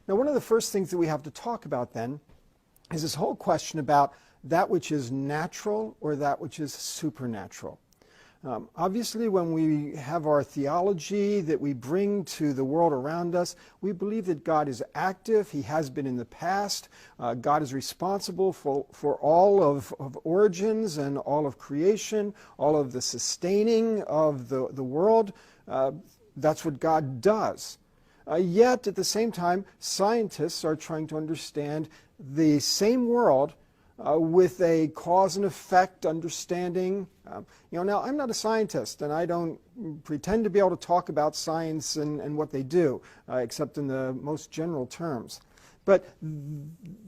Now, one of the first things that we have to talk about then is this whole question about that which is natural or that which is supernatural. Obviously, when we have our theology that we bring to the world around us, we believe that God is active. He has been in the past. God is responsible for all of origins and all of creation, all of the sustaining of the world. That's what God does. Yet, at the same time, scientists are trying to understand the same world with a cause and effect understanding. Now I'm not a scientist, and I don't pretend to be able to talk about science and what they do, except in the most general terms. But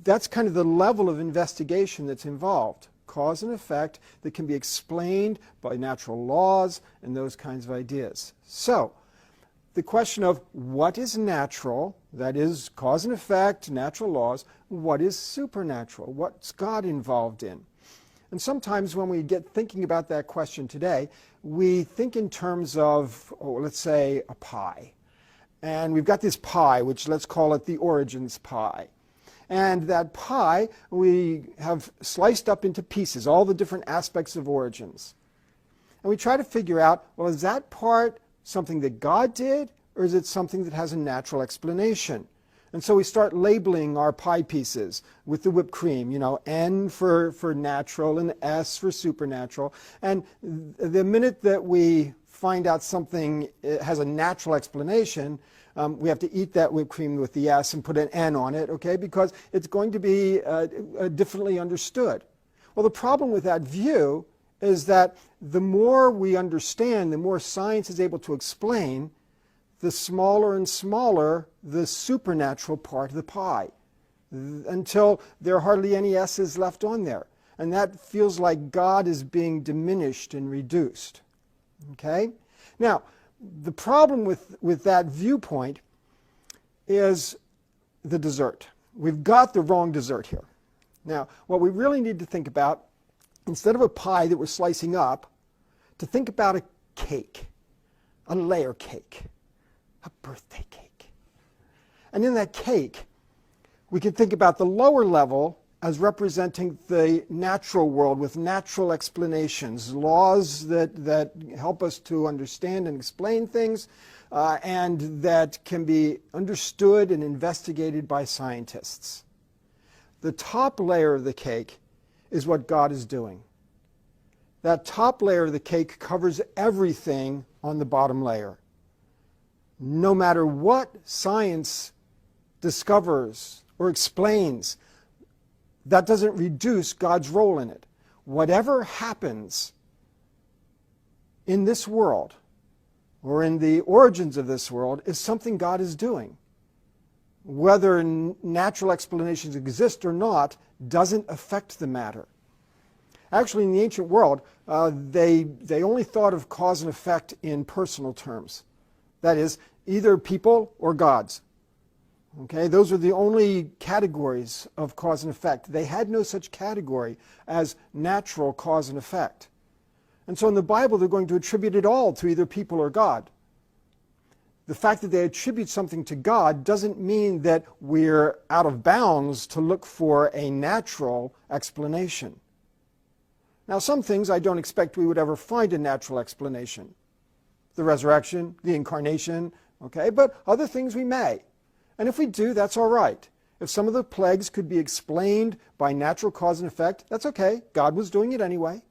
that's kind of the level of investigation that's involved. Cause and effect that can be explained by natural laws and those kinds of ideas. So, the question of what is natural, that is cause and effect, natural laws, what is supernatural? What's God involved in? And sometimes when we get thinking about that question today, we think in terms of, let's say, a pie. And we've got this pie, which let's call it the origins pie. And that pie we have sliced up into pieces, all the different aspects of origins. And we try to figure out, well, is that part something that God did, or is it something that has a natural explanation? And so we start labeling our pie pieces with the whipped cream, N for natural and S for supernatural. And the minute that we find out something has a natural explanation, we have to eat that whipped cream with the S and put an N on it, okay, because it's going to be differently understood. Well, the problem with that view is that the more we understand, the more science is able to explain, the smaller and smaller the supernatural part of the pie, until there are hardly any S's left on there. And that feels like God is being diminished and reduced. Okay? Now, the problem with that viewpoint is the dessert. We've got the wrong dessert here. Now, what we really need to think about, instead of a pie that we're slicing up, to think about a cake, a layer cake, a birthday cake. And in that cake, we can think about the lower level as representing the natural world with natural explanations, laws that help us to understand and explain things, and that can be understood and investigated by scientists. The top layer of the cake is what God is doing. That top layer of the cake covers everything on the bottom layer. No matter what science discovers or explains, that doesn't reduce God's role in it. Whatever happens in this world, or in the origins of this world, is something God is doing. Whether natural explanations exist or not doesn't affect the matter. Actually, in the ancient world, they only thought of cause and effect in personal terms. That is, either people or gods. Okay, those are the only categories of cause and effect. They had no such category as natural cause and effect. And so in the Bible, they're going to attribute it all to either people or God. The fact that they attribute something to God doesn't mean that we're out of bounds to look for a natural explanation. Now, some things I don't expect we would ever find a natural explanation. The resurrection, the incarnation, okay, but other things we may. And if we do, that's all right. If some of the plagues could be explained by natural cause and effect, that's okay. God was doing it anyway.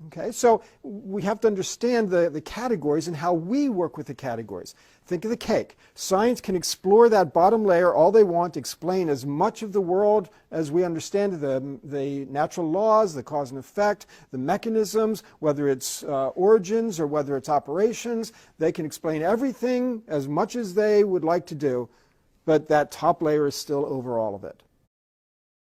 Okay, so we have to understand the categories and how we work with the categories. Think of the cake. Science can explore that bottom layer all they want, explain as much of the world as we understand the natural laws, the cause and effect, the mechanisms, whether it's origins or whether it's operations. They can explain everything as much as they would like to do, but that top layer is still over all of it.